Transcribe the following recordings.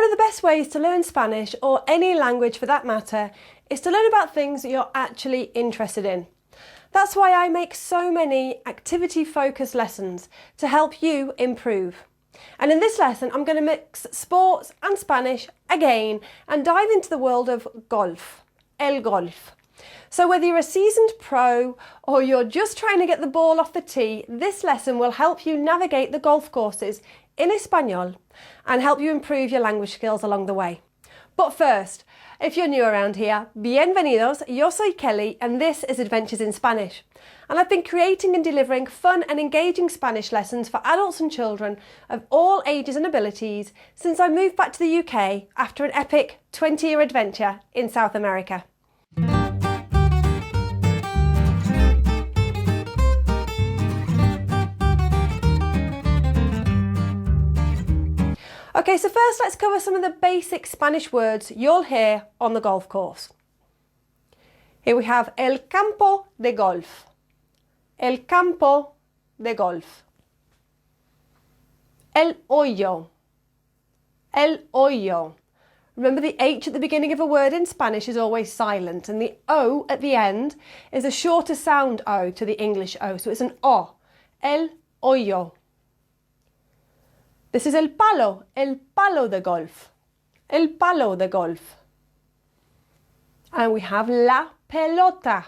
One of the best ways to learn Spanish, or any language for that matter, is to learn about things that you're actually interested in. That's why I make so many activity-focused lessons to help you improve. And in this lesson, I'm going to mix sports and Spanish again and dive into the world of golf, el golf. So whether you're a seasoned pro or you're just trying to get the ball off the tee, this lesson will help you navigate the golf courses in Espanol and help you improve your language skills along the way. But first, if you're new around here, bienvenidos, yo soy Kelly and this is Adventures in Spanish. And I've been creating and delivering fun and engaging Spanish lessons for adults and children of all ages and abilities since I moved back to the UK after an epic 20-year adventure in South America. Okay, so first let's cover some of the basic Spanish words you'll hear on the golf course. Here we have el campo de golf. El campo de golf. El hoyo. El hoyo. Remember, the H at the beginning of a word in Spanish is always silent, and the O at the end is a shorter sound O to the English O, so it's an O. El hoyo. This is el palo de golf, el palo de golf. And we have la pelota,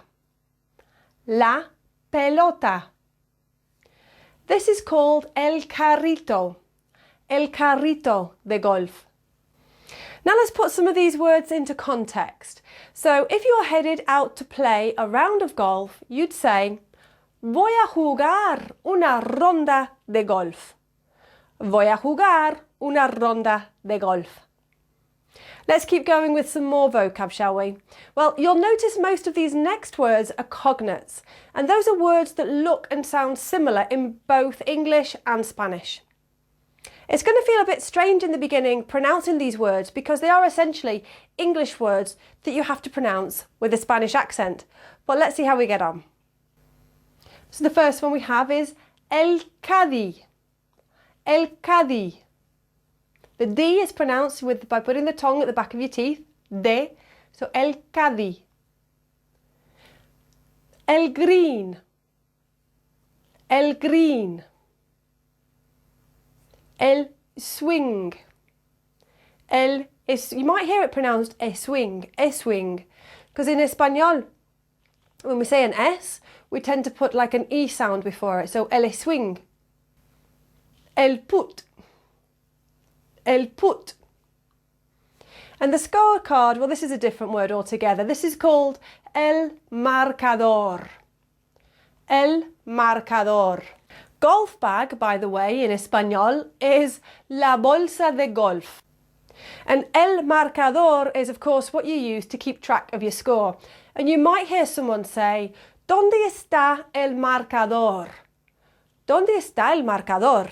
la pelota. This is called el carrito de golf. Now let's put some of these words into context. So if you're headed out to play a round of golf, you'd say, voy a jugar una ronda de golf. Voy a jugar una ronda de golf. Let's keep going with some more vocab, shall we? Well, you'll notice most of these next words are cognets, and those are words that look and sound similar in both English and Spanish. It's going to feel a bit strange in the beginning pronouncing these words because they are essentially English words that you have to pronounce with a Spanish accent, but let's see how we get on. So the first one we have is el Cadí. El Cadí. The D is pronounced by putting the tongue at the back of your teeth. De. So el Cadí. El green. El green. El swing. You might hear it pronounced e swing, because in Espanol, when we say an S, we tend to put like an E sound before it. So el swing. El put. El put. And the scorecard, well, this is a different word altogether. This is called el marcador. El marcador. Golf bag, by the way, in Espanol, is la bolsa de golf. And el marcador is, of course, what you use to keep track of your score. And you might hear someone say, ¿Dónde está el marcador? ¿Dónde está el marcador?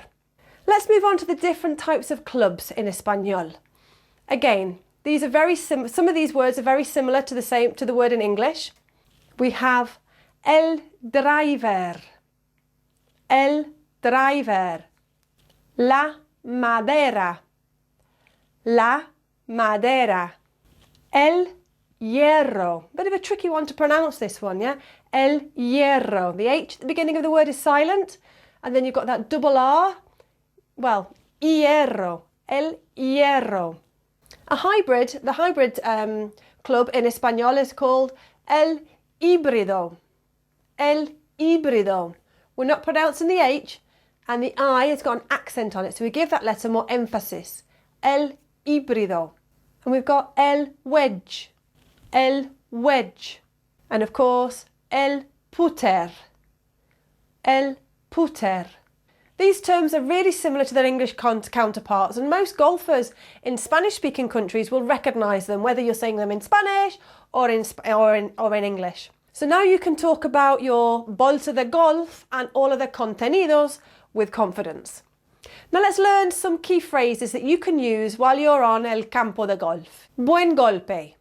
Let's move on to the different types of clubs in Espanol. Again, these are some of these words are very similar to the word in English. We have el driver, el driver, la madera, la madera, el hierro. Bit of a tricky one to pronounce this one, yeah? El hierro. The H at the beginning of the word is silent, and then you've got that double R. Well, hierro, el hierro. The hybrid club in Espanol is called el híbrido, el híbrido. We're not pronouncing the H, and the I has got an accent on it, so we give that letter more emphasis. El híbrido. And we've got el wedge, and of course, el puter, el puter. These terms are really similar to their English counterparts, and most golfers in Spanish-speaking countries will recognise them, whether you're saying them in Spanish or in English. So now you can talk about your bolsa de golf and all of the contenidos with confidence. Now let's learn some key phrases that you can use while you're on el campo de golf. Buen golpe.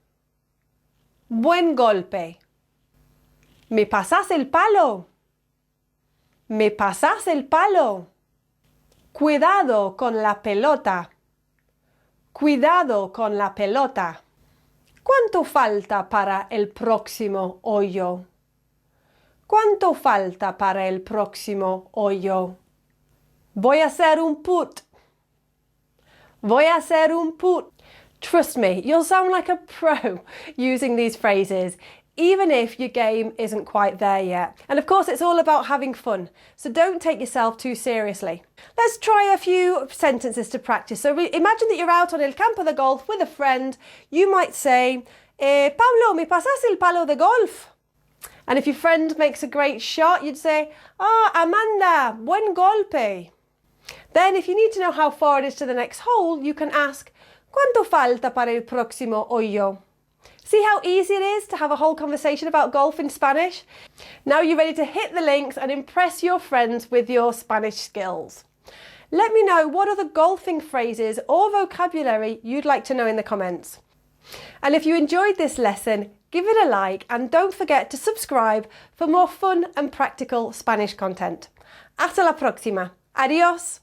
Buen golpe. Me pasas el palo. Me pasas el palo. Cuidado con la pelota. Cuidado con la pelota. ¿Cuánto falta para el próximo hoyo? ¿Cuánto falta para el próximo hoyo? Voy a hacer un putt. Voy a hacer un putt. Trust me, you'll sound like a pro using these phrases, even if your game isn't quite there yet. And of course, it's all about having fun, so don't take yourself too seriously. Let's try a few sentences to practice. So imagine that you're out on el campo de golf with a friend. You might say, Pablo, ¿me pasas el palo de golf? And if your friend makes a great shot, you'd say, Amanda, buen golpe. Then if you need to know how far it is to the next hole, you can ask, ¿Cuánto falta para el próximo hoyo? See how easy it is to have a whole conversation about golf in Spanish? Now you're ready to hit the links and impress your friends with your Spanish skills. Let me know what other golfing phrases or vocabulary you'd like to know in the comments. And if you enjoyed this lesson, give it a like and don't forget to subscribe for more fun and practical Spanish content. Hasta la próxima. Adiós.